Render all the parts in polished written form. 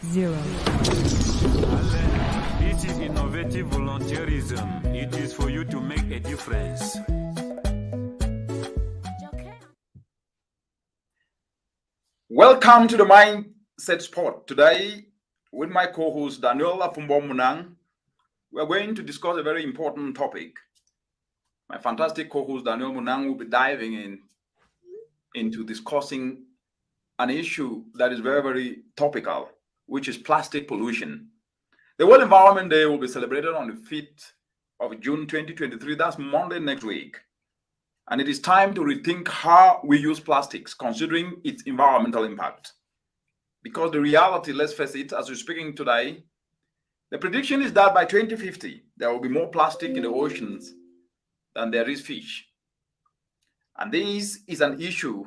0. This is innovative volunteerism. It is for you to make a difference. Welcome to the Mindset Spot. Today, with my co-host Daniel from Munang, we are going to discuss a very important topic. My fantastic co-host Daniel Munang will be diving into discussing an issue that is very, very topical, which is plastic pollution. The World Environment Day will be celebrated on the 5th of June 2023. That's Monday next week. And it is time to rethink how we use plastics, considering its environmental impact. Because the reality, let's face it, as we're speaking today, the prediction is that by 2050, there will be more plastic in the oceans than there is fish. And this is an issue.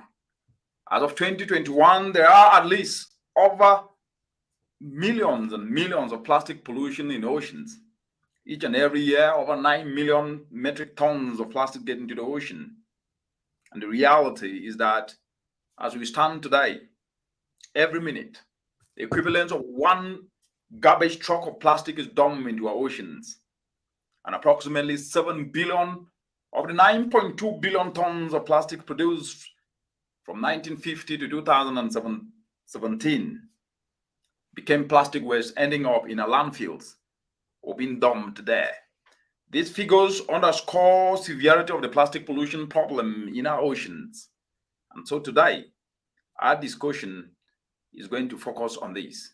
As of 2021, there are at least over millions and millions of plastic pollution in oceans. Each and every year, over 9 million metric tons of plastic get into the ocean. And the reality is that as we stand today, every minute, the equivalent of one garbage truck of plastic is dumped into our oceans. And approximately 7 billion of the 9.2 billion tons of plastic produced from 1950 to 2017 became plastic waste, ending up in our landfills or being dumped there. These figures underscore severity of the plastic pollution problem in our oceans. And so today, our discussion is going to focus on this.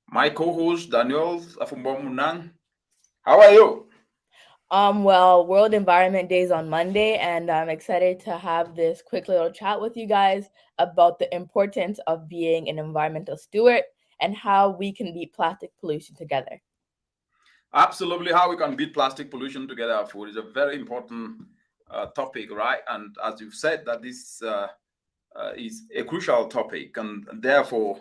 My co-host, Daniel from Munang, how are you? Well, World Environment Day is on Monday, and I'm excited to have this quick little chat with you guys about the importance of being an environmental steward and how we can beat plastic pollution together. Absolutely, how we can beat plastic pollution together. Food is a very important topic, right? And as you've said, that this is a crucial topic, and therefore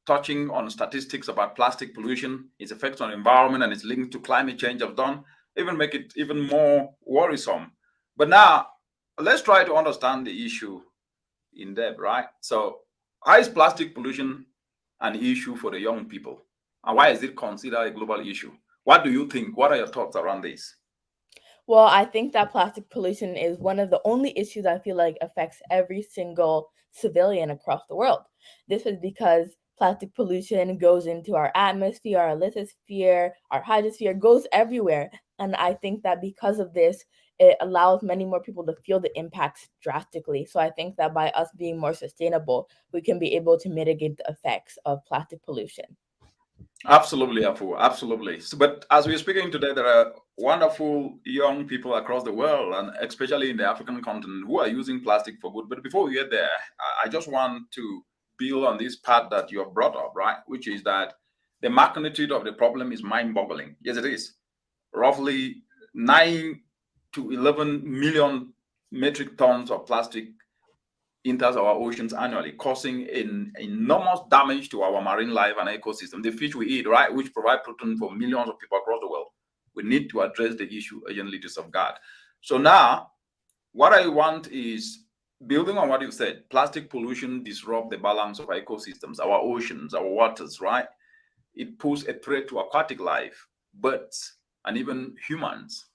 touching on statistics about plastic pollution, its effects on the environment, and its link to climate change have done even make it even more worrisome. But now let's try to understand the issue in depth, right? So, how is plastic pollution an issue for the young people? And why is it considered a global issue? What do you think? What are your thoughts around this? Well, I think that plastic pollution is one of the only issues I feel like affects every single civilian across the world. This is because plastic pollution goes into our atmosphere, our lithosphere, our hydrosphere, goes everywhere. And I think that because of this, it allows many more people to feel the impacts drastically. So I think that by us being more sustainable, we can be able to mitigate the effects of plastic pollution. Absolutely, Afu, absolutely. So, but as we're speaking today, there are wonderful young people across the world, and especially in the African continent, who are using plastic for good. But before we get there, I just want to build on this part that you have brought up, right? Which is that the magnitude of the problem is mind-boggling. Yes, it is. Roughly 9 to 11 million metric tons of plastic enters our oceans annually, causing enormous damage to our marine life and ecosystem. The fish we eat, right, which provide protein for millions of people across the world. We need to address the issue urgently to safeguard. So now, what I want is, building on what you said, plastic pollution disrupts the balance of ecosystems, our oceans, our waters, right? It poses a threat to aquatic life, birds, and even humans.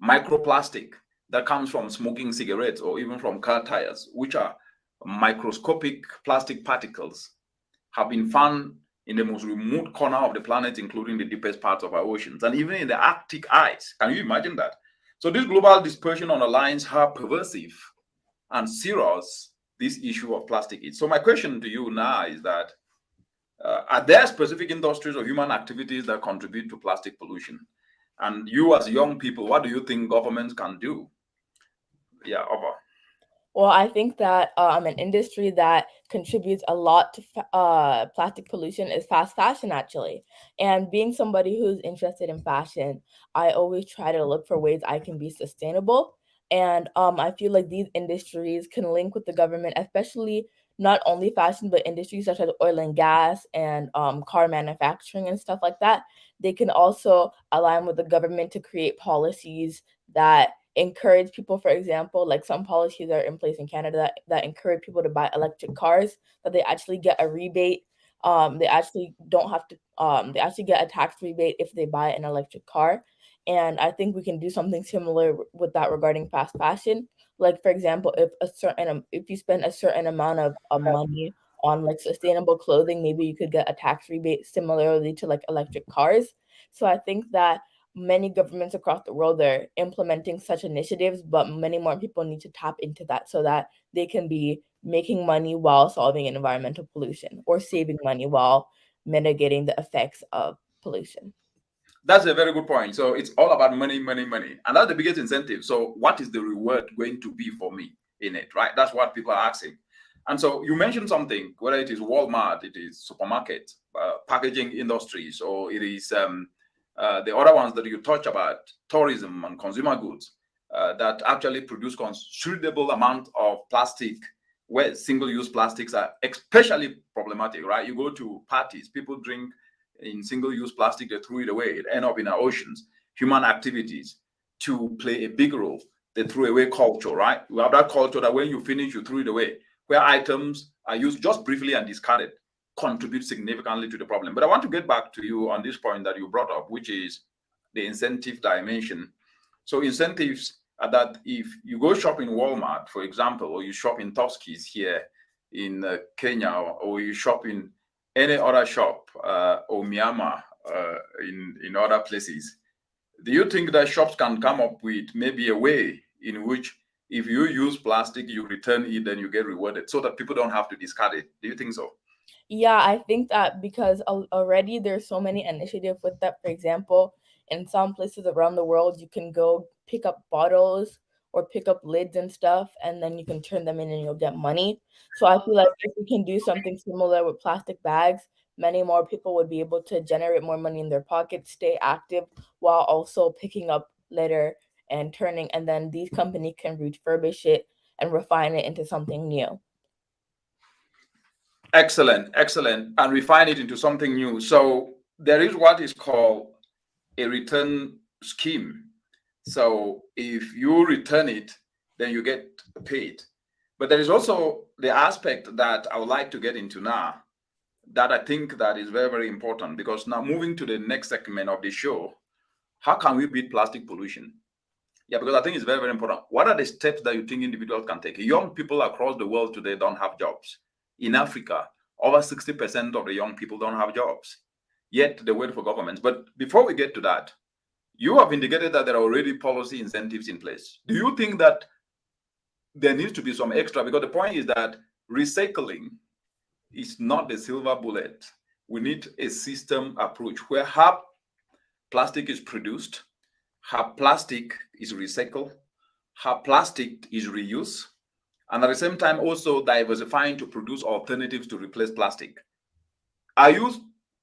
Microplastic that comes from smoking cigarettes or even from car tires, which are microscopic plastic particles, have been found in the most remote corner of the planet, including the deepest parts of our oceans, and even in the Arctic ice. Can you imagine that? So this global dispersion underlines how pervasive and serious this issue of plastic is. So my question to you now is that, are there specific industries or human activities that contribute to plastic pollution? And you as young people, what do you think governments can do? Yeah, over. Well, I think that an industry that contributes a lot to plastic pollution is fast fashion, actually. And being somebody who's interested in fashion, I always try to look for ways I can be sustainable. And I feel like these industries can link with the government, especially not only fashion, but industries such as oil and gas and car manufacturing and stuff like that. They can also align with the government to create policies that encourage people. For example, like some policies are in place in Canada that encourage people to buy electric cars, that they actually get a rebate they actually don't have to they actually get a tax rebate if they buy an electric car. And I think we can do something similar with that regarding fast fashion. Like for example, if you spend a certain amount of money on like sustainable clothing, maybe you could get a tax rebate similarly to like electric cars. So I think that many governments across the world are implementing such initiatives, but many more people need to tap into that so that they can be making money while solving environmental pollution, or saving money while mitigating the effects of pollution. That's a very good point. So it's all about money, money, money. And that's the biggest incentive. So what is the reward going to be for me in it, right? That's what people are asking. And so you mentioned something, whether it is Walmart, it is supermarket, packaging industries, or it is the other ones that you touch about, tourism and consumer goods, that actually produce considerable amount of plastic, where single-use plastics are especially problematic, right? You go to parties, people drink in single-use plastic, they threw it away, it end up in our oceans. Human activities to play a big role. The throw away culture, right? We have that culture that when you finish, you throw it away, where items are used just briefly and discarded contribute significantly to the problem. But I want to get back to you on this point that you brought up, which is the incentive dimension. So incentives are that if you go shop in Walmart, for example, or you shop in Tuskys here in Kenya, or you shop in any other shop or Myanmar in other places, do you think that shops can come up with maybe a way in which if you use plastic, you return it, then you get rewarded so that people don't have to discard it? Do you think so? Yeah, I think that because already there's so many initiatives with that. For example, in some places around the world, you can go pick up bottles or pick up lids and stuff, and then you can turn them in and you'll get money. So I feel like if we can do something similar with plastic bags, many more people would be able to generate more money in their pockets, stay active, while also picking up litter and turning, and then these companies can refurbish it and refine it into something new. Excellent, excellent. And refine it into something new. So there is what is called a return scheme. So if you return it, then you get paid. But there is also the aspect that I would like to get into now, that I think that is very, very important, because now moving to the next segment of the show, how can we beat plastic pollution? Yeah, because I think it's very, very important. What are the steps that you think individuals can take? Young people across the world today don't have jobs. In Africa, over 60% of the young people don't have jobs. Yet they wait for governments. But before we get to that, you have indicated that there are already policy incentives in place. Do you think that there needs to be some extra? Because the point is that recycling is not the silver bullet. We need a system approach where how plastic is produced, how plastic is recycled, how plastic is reused, and at the same time also diversifying to produce alternatives to replace plastic. Are you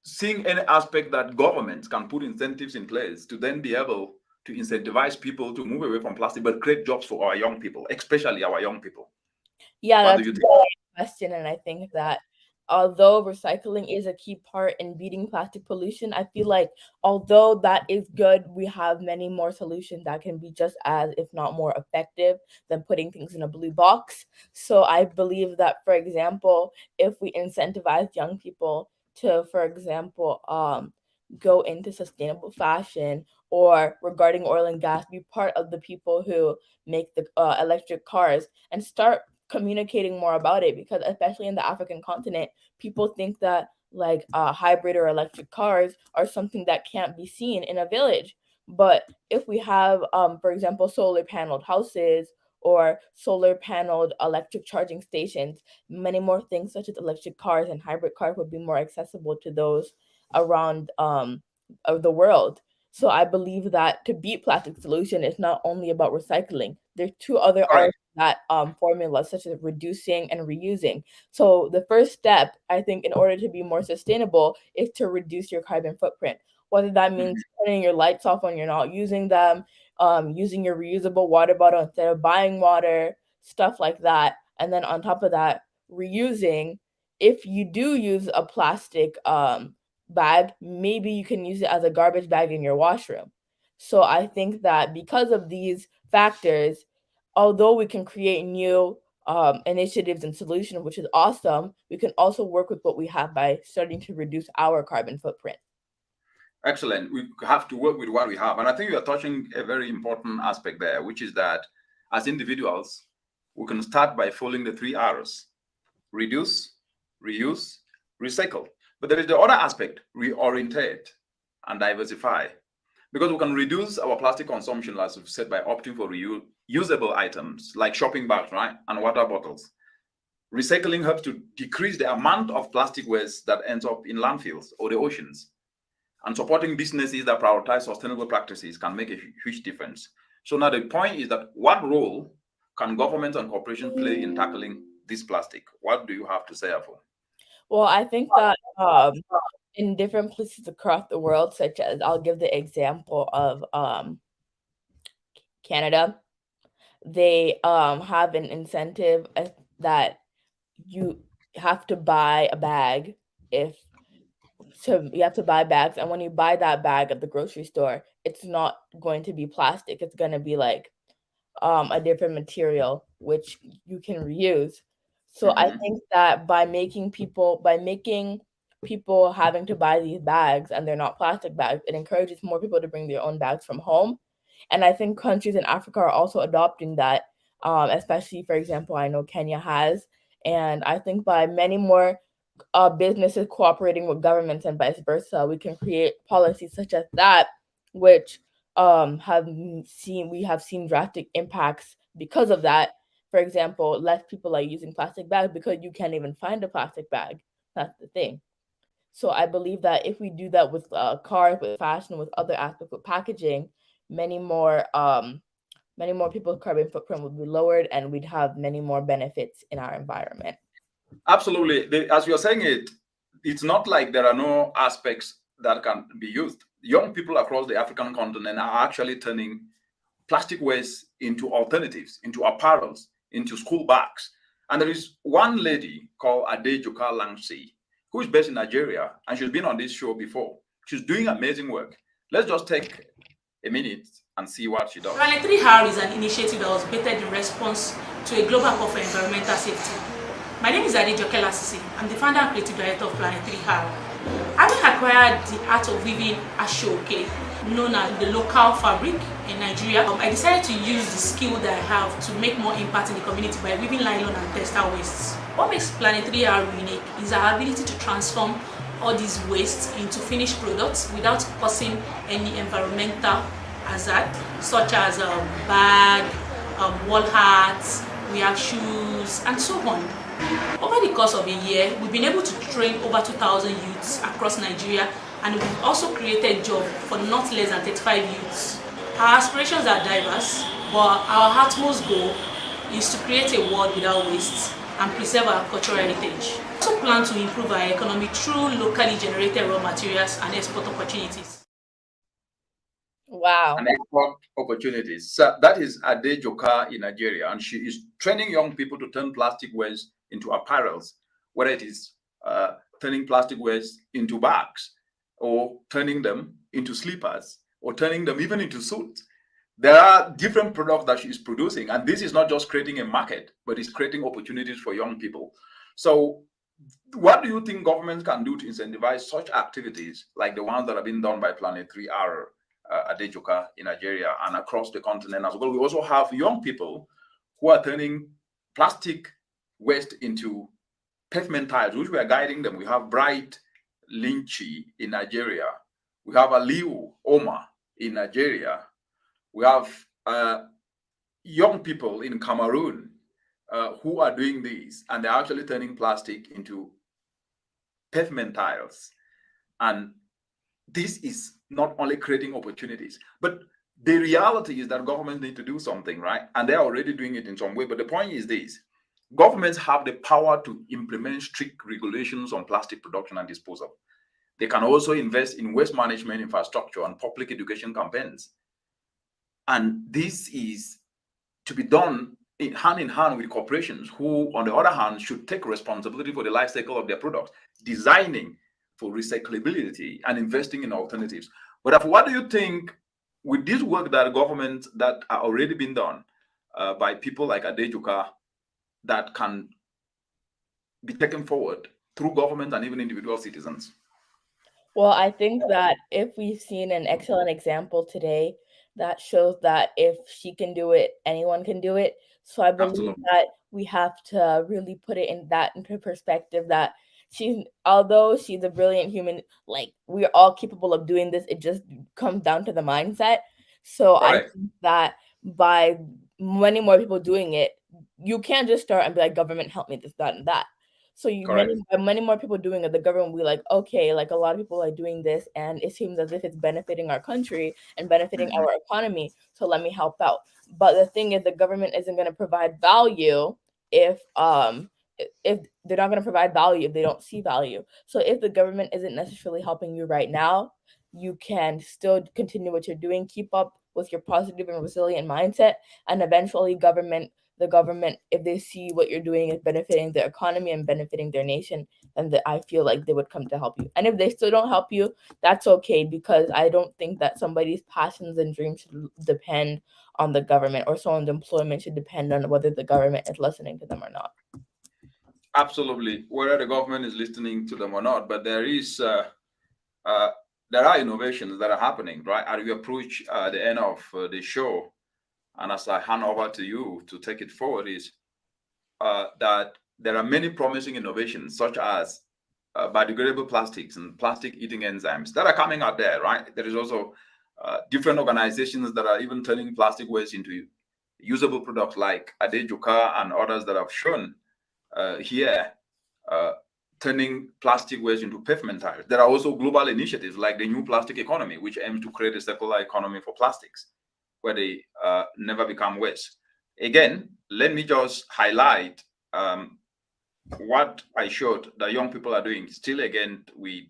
seeing any aspect that governments can put incentives in place to then be able to incentivize people to move away from plastic but create jobs for our young people, especially our young people? Yeah, What do that's you a think? great question, and I think that although recycling is a key part in beating plastic pollution, I feel like although that is good, we have many more solutions that can be just as, if not more effective than putting things in a blue box. So I believe that, for example, if we incentivize young people to, for example, go into sustainable fashion, or regarding oil and gas, be part of the people who make the electric cars and start communicating more about it, because especially in the African continent, people think that like hybrid or electric cars are something that can't be seen in a village. But if we have, for example, solar paneled houses or solar paneled electric charging stations, many more things such as electric cars and hybrid cars would be more accessible to those around of the world. So I believe that to beat plastic pollution is not only about recycling. There's two other Correct. that formulas, such as reducing and reusing. So the first step, I think, in order to be more sustainable, is to reduce your carbon footprint. Whether that means Mhm. turning your lights off when you're not using them, using your reusable water bottle instead of buying water, stuff like that. And then on top of that, reusing. If you do use a plastic bag, maybe you can use it as a garbage bag in your washroom. So I think that because of these factors, although we can create new initiatives and solutions, which is awesome, we can also work with what we have by starting to reduce our carbon footprint. Excellent. We have to work with what we have. And I think you're touching a very important aspect there, which is that as individuals, we can start by following the 3 R's: reduce, reuse, recycle. But there is the other aspect: reorientate and diversify. Because we can reduce our plastic consumption, as we've said, by opting for reusable items like shopping bags, right, and water bottles. Recycling helps to decrease the amount of plastic waste that ends up in landfills or the oceans. And supporting businesses that prioritize sustainable practices can make a huge difference. So now the point is that what role can governments and corporations play in tackling this plastic? What do you have to say, Afo? Well, I think that in different places across the world, such as, I'll give the example of Canada, they have an incentive that you have to buy a bag you have to buy bags, and when you buy that bag at the grocery store, it's not going to be plastic. It's going to be like a different material which you can reuse. So I think that by making people having to buy these bags and they're not plastic bags, it encourages more people to bring their own bags from home. And I think countries in Africa are also adopting that, especially, for example, I know Kenya has. And I think by many more businesses cooperating with governments and vice versa, we can create policies such as that, which we have seen drastic impacts because of that. For example, less people are using plastic bags because you can't even find a plastic bag. That's the thing. So I believe that if we do that with cars, with fashion, with other aspects of packaging, many more people's carbon footprint would be lowered, and we'd have many more benefits in our environment. Absolutely. As you're saying it's not like there are no aspects that can be used. Young people across the African continent are actually turning plastic waste into alternatives, into apparels, into school bags. And there is one lady called Adejoka Langsi, who is based in Nigeria, and she's been on this show before. She's doing amazing work. Let's just take a minute and see what she does. Planet 3R is an initiative that was built in response to a global call for environmental safety. My name is Adejoke Lasisi. I'm the founder and creative director of Planet 3R. Having acquired the art of weaving ashoke, known as the local fabric in Nigeria, I decided to use the skill that I have to make more impact in the community by weaving nylon and textile wastes. What makes Planet 3R unique is our ability to transform all these wastes into finished products without causing any environmental hazard, such as bag, wall hats, we have shoes, and so on. Over the course of a year, we've been able to train over 2,000 youths across Nigeria, and we've also created jobs for not less than 35 youths. Our aspirations are diverse, but our utmost goal is to create a world without waste and preserve our cultural heritage. We also plan to improve our economy through locally generated raw materials and export opportunities. Wow. And export opportunities. So that is Adejoka in Nigeria, and she is training young people to turn plastic waste into apparels, whether it is turning plastic waste into bags, or turning them into slippers, or turning them even into suits. There are different products that she is producing, and this is not just creating a market, but it's creating opportunities for young people. So what do you think governments can do to incentivize such activities like the ones that have been done by Planet 3R, Adejoka in Nigeria, and across the continent as well? We also have young people who are turning plastic waste into pavement tiles, which we are guiding them. We have Bright Lynchi in Nigeria. We have Aliu Oma in Nigeria. We have young people in Cameroon who are doing this, and they're actually turning plastic into pavement tiles. And this is not only creating opportunities, but the reality is that governments need to do something, right? And they're already doing it in some way. But the point is this: governments have the power to implement strict regulations on plastic production and disposal. They can also invest in waste management infrastructure and public education campaigns. And this is to be done in hand with corporations who, on the other hand, should take responsibility for the life cycle of their products, designing for recyclability and investing in alternatives. But what do you think with this work that governments that are already being done by people like Adejoka that can be taken forward through government and even individual citizens? Well, I think that if we've seen an excellent example today, that shows that if she can do it, anyone can do it. So I believe Absolutely. that we have to really put it into perspective that although she's a brilliant human, like we're all capable of doing this, it just comes down to the mindset. So I Correct. think that by many more people doing it, you can't just start and be like, government help me this, that, and that. So Correct. many more people doing it, the government will be like, okay, like a lot of people are doing this, and it seems as if it's benefiting our country and benefiting Mhm. our economy. So let me help out. But the thing is, the government isn't going to provide value if they're not going to provide value if they don't see value. So if the government isn't necessarily helping you right now, you can still continue what you're doing, keep up with your positive and resilient mindset, and eventually the government, if they see what you're doing is benefiting their economy and benefiting their nation, then I feel like they would come to help you. And if they still don't help you, that's okay, because I don't think that somebody's passions and dreams should depend on the government, or someone's employment should depend on whether the government is listening to them or not. Absolutely, whether the government is listening to them or not, but there are innovations that are happening, right? As we approach the end of the show, and as I hand over to you to take it forward, is that there are many promising innovations, such as biodegradable plastics and plastic eating enzymes that are coming out there, right? There is also different organizations that are even turning plastic waste into usable products, like Adejuka and others that have shown here, turning plastic waste into pavement tires. There are also global initiatives like the New Plastic Economy, which aims to create a circular economy for plastics, where they never become waste. Again, let me just highlight what I showed that young people are doing, still again with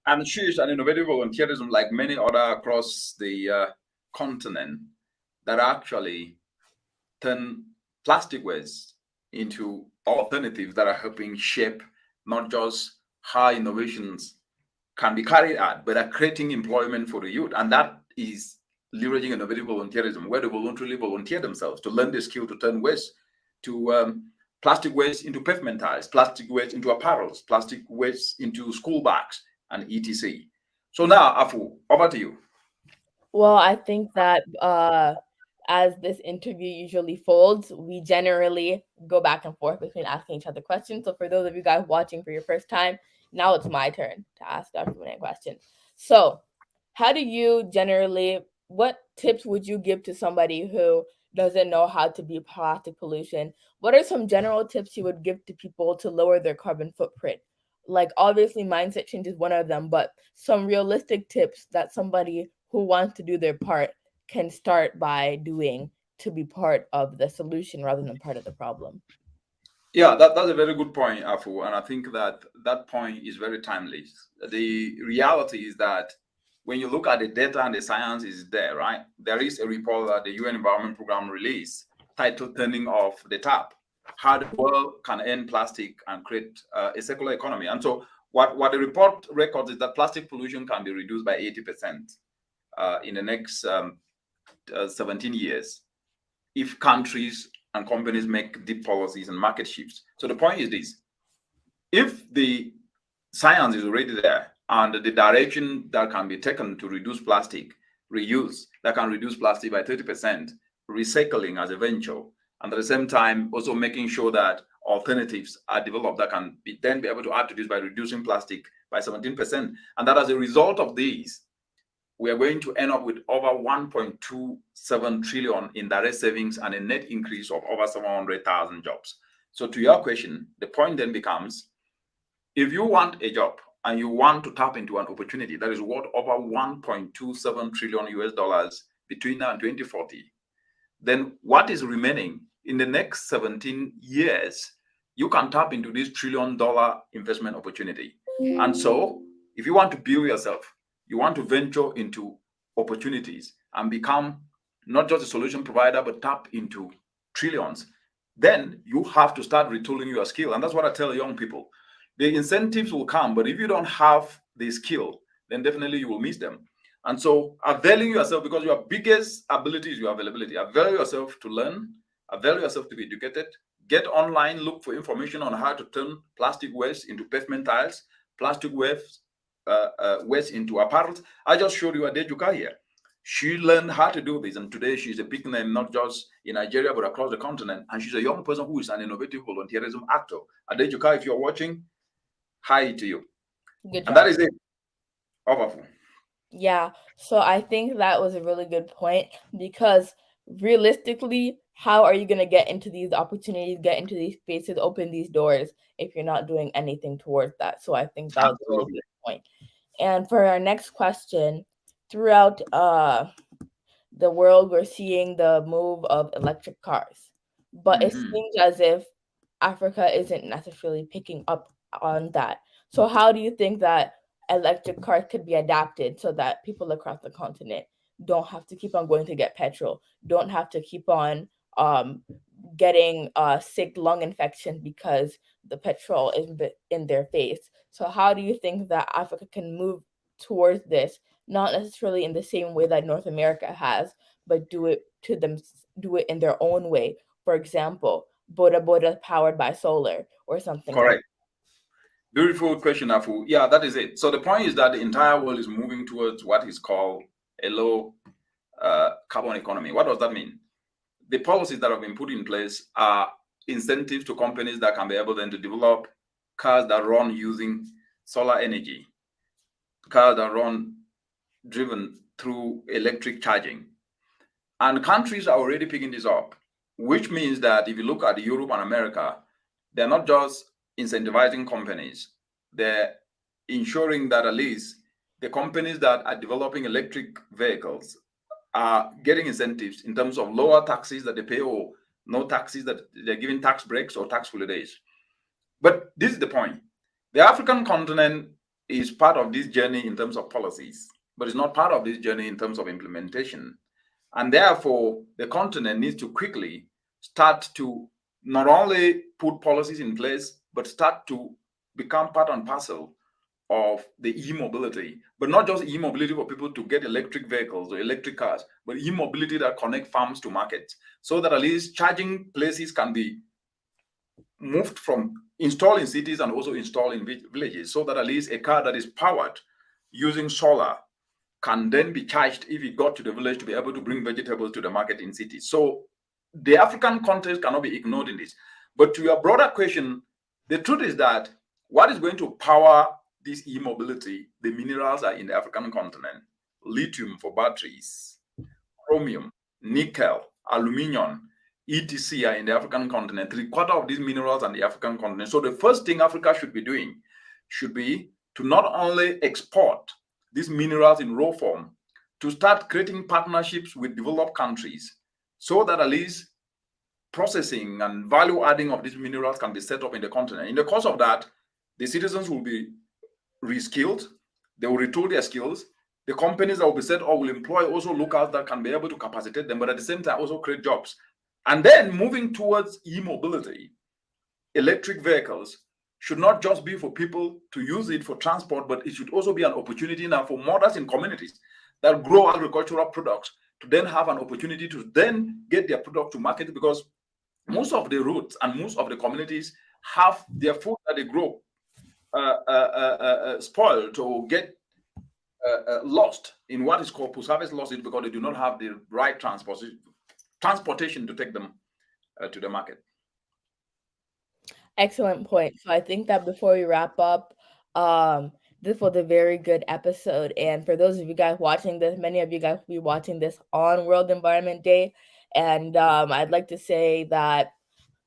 and she's an innovative volunteerism like many other across the continent that actually turn plastic waste into alternatives that are helping shape not just how innovations can be carried out, but are creating employment for the youth. And that is leveraging innovative volunteerism, where they voluntarily volunteer themselves to learn the skill to turn waste to plastic waste into pavement tires, plastic waste into apparels, plastic waste into school bags, and etc. So now, Afu, over to you. Well, I think that as this interview usually folds, we generally go back and forth between asking each other questions. So for those of you guys watching for your first time, now it's my turn to ask Dr. Munang a question. So how do you generally, what tips would you give to somebody who doesn't know how to be plastic pollution? What are some general tips you would give to people to lower their carbon footprint? Like obviously mindset change is one of them, but some realistic tips that somebody who wants to do their part can start by doing to be part of the solution rather than part of the problem. Yeah, that's a very good point, Afu, and I think that that point is very timely. The reality is that when you look at the data and the science is there, right? There is a report that the UN Environment Program released titled "Turning Off the Tap: How the World Can End Plastic and Create a Circular Economy." And so, what the report records is that plastic pollution can be reduced by 80% in the next 17 years if countries and companies make deep policies and market shifts. So the point is this: if the science is already there and the direction that can be taken to reduce plastic, reuse, that can reduce plastic by 30%, recycling as a venture, and at the same time also making sure that alternatives are developed that can then be able to add to this by reducing plastic by 17%. And that as a result of these, we are going to end up with over 1.27 trillion in direct savings and a net increase of over 700,000 jobs. So to your question, the point then becomes, if you want a job and you want to tap into an opportunity that is worth over 1.27 trillion US dollars between now and 2040, then what is remaining in the next 17 years, you can tap into this $1 trillion investment opportunity. And so if you want to build yourself, you want to venture into opportunities and become not just a solution provider, but tap into trillions, then you have to start retooling your skill. And that's what I tell young people. The incentives will come, but if you don't have the skill, then definitely you will miss them. And so avail yourself, because your biggest ability is your availability. Avail yourself to learn, avail yourself to be educated, get online, look for information on how to turn plastic waste into pavement tiles, plastic waste into apparel. I just showed you Adejuka here. She learned how to do this, and today she's a big name, not just in Nigeria, but across the continent. And she's a young person who is an innovative volunteerism actor. Adejuka, if you're watching, hi to you. Good job. And that is it. Powerful. Yeah, so I think that was a really good point, because realistically, how are you going to get into these opportunities, get into these spaces, open these doors if you're not doing anything towards that? So I think that was a really good point. And for our next question, throughout the world, we're seeing the move of electric cars, but it seems as if Africa isn't necessarily picking up on that. So how do you think that electric cars could be adapted so that people across the continent don't have to keep on going to get petrol, don't have to keep on getting sick lung infection because the petrol is in their face? So how do you think that Africa can move towards this, not necessarily in the same way that North America has, but do it in their own way? For example, Boda Boda powered by solar or something. Correct. Beautiful question, Afu. Yeah, that is it. So the point is that the entire world is moving towards what is called a low carbon economy. What does that mean? The policies that have been put in place are incentives to companies that can be able then to develop cars that run using solar energy, cars that run driven through electric charging. And countries are already picking this up, which means that if you look at Europe and America, they're not just incentivizing companies, they're ensuring that at least the companies that are developing electric vehicles are getting incentives in terms of lower taxes that they pay, or no taxes, that they're giving tax breaks or tax holidays. But this is the point. The African continent is part of this journey in terms of policies, but it's not part of this journey in terms of implementation. And therefore, the continent needs to quickly start to not only put policies in place, but start to become part and parcel of the e-mobility, but not just e-mobility for people to get electric vehicles or electric cars, but e-mobility that connect farms to markets, so that at least charging places can be moved from installed in cities and also installed in villages, so that at least a car that is powered using solar can then be charged if it got to the village to be able to bring vegetables to the market in cities. So the African context cannot be ignored in this. But to your broader question, the truth is that what is going to power this e-mobility, the minerals are in the African continent. Lithium for batteries, chromium, nickel, aluminium, etc. are in the African continent. 3/4 of these minerals are in the African continent. So the first thing Africa should be doing should be to not only export these minerals in raw form, to start creating partnerships with developed countries, so that at least processing and value adding of these minerals can be set up in the continent. In the course of that, the citizens will be reskilled, they will retool their skills. The companies that will be set up will employ also locals that can be able to capacitate them, but at the same time also create jobs. And then moving towards e-mobility, electric vehicles should not just be for people to use it for transport, but it should also be an opportunity now for mothers in communities that grow agricultural products to then have an opportunity to then get their product to market, because most of the roads and most of the communities have their food that they grow spoiled or get lost in what is called post-harvest losses, because they do not have the right transportation to take them to the market. Excellent point. So I think that before we wrap up, this was a very good episode. And for those of you guys watching this, many of you guys will be watching this on World Environment Day. And I'd like to say that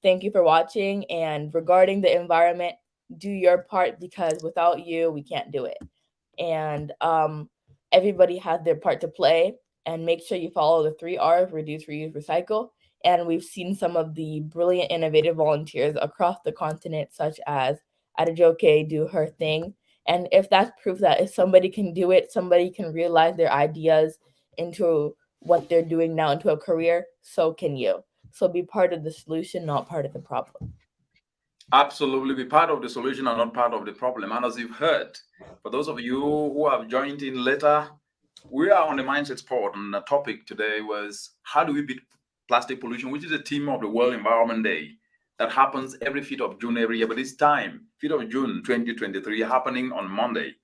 thank you for watching. And regarding the environment, do your part, because without you, we can't do it. And everybody has their part to play. And make sure you follow the 3 R's: reduce, reuse, recycle. And we've seen some of the brilliant, innovative volunteers across the continent, such as Adejoke do her thing. And if that's proof that if somebody can do it, somebody can realize their ideas into what they're doing now into a career, so can you. So be part of the solution, not part of the problem. Absolutely, be part of the solution and not part of the problem. And as you've heard, for those of you who have joined in later, we are on the Mindset Sport, and the topic today was how do we beat plastic pollution, which is a theme of the World Environment Day that happens every 5th of June every year. But this time, 5th of June 2023, happening on Monday,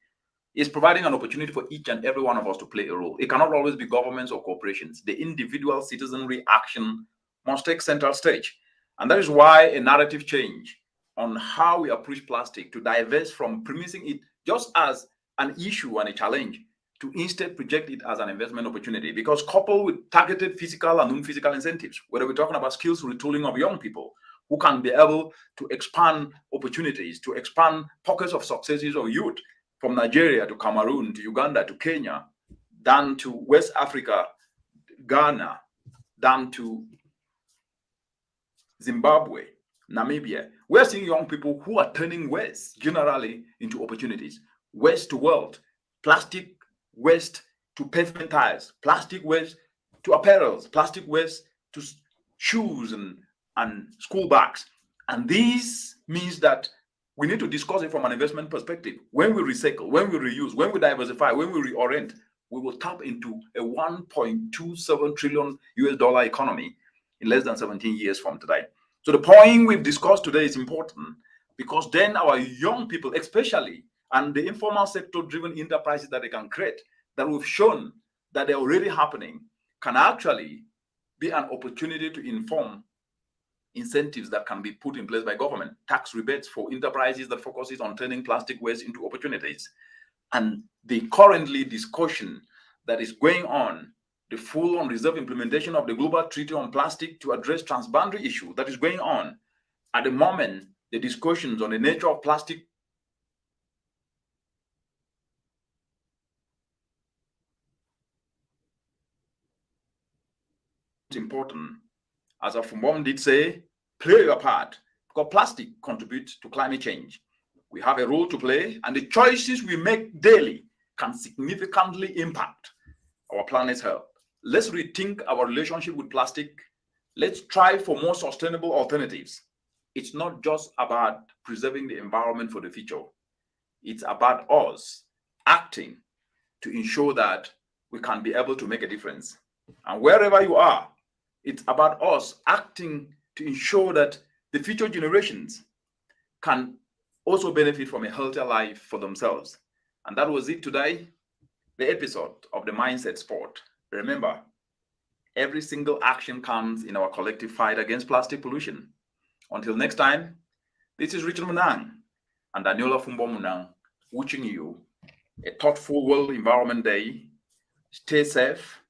is providing an opportunity for each and every one of us to play a role. It cannot always be governments or corporations. The individual citizenry action must take central stage. And that is why a narrative change on how we approach plastic, to divest from premising it just as an issue and a challenge, to instead project it as an investment opportunity. Because coupled with targeted physical and non-physical incentives, whether we're talking about skills retooling of young people who can be able to expand opportunities, to expand pockets of successes of youth from Nigeria to Cameroon to Uganda to Kenya, down to West Africa, Ghana, down to Zimbabwe, Namibia. We're seeing young people who are turning waste generally into opportunities. Waste to wealth, plastic waste to pavement tires, plastic waste to apparels, plastic waste to shoes and school bags. And this means that we need to discuss it from an investment perspective. When we recycle, when we reuse, when we diversify, when we reorient, we will tap into a 1.27 trillion US dollar economy in less than 17 years from today. So the point we've discussed today is important, because then our young people, especially, and the informal sector-driven enterprises that they can create, that we've shown that they're already happening, can actually be an opportunity to inform incentives that can be put in place by government, tax rebates for enterprises that focuses on turning plastic waste into opportunities. And the currently discussion that is going on, the full unreserved implementation of the Global Treaty on Plastic to address transboundary issue that is going on. At the moment, the discussions on the nature of plastic is important. As Afumbom did say, play your part, because plastic contributes to climate change. We have a role to play, and the choices we make daily can significantly impact our planet's health. Let's rethink our relationship with plastic. Let's try for more sustainable alternatives. It's not just about preserving the environment for the future. It's about us acting to ensure that we can be able to make a difference. And wherever you are, it's about us acting to ensure that the future generations can also benefit from a healthier life for themselves. And that was it today, the episode of the Mindset Sport. Remember, every single action counts in our collective fight against plastic pollution. Until next time, this is Richard Munang and Daniela Fumbo Munang wishing you a thoughtful World Environment Day. Stay safe,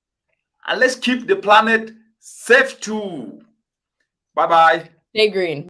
and let's keep the planet safe too. Bye-bye. Stay green.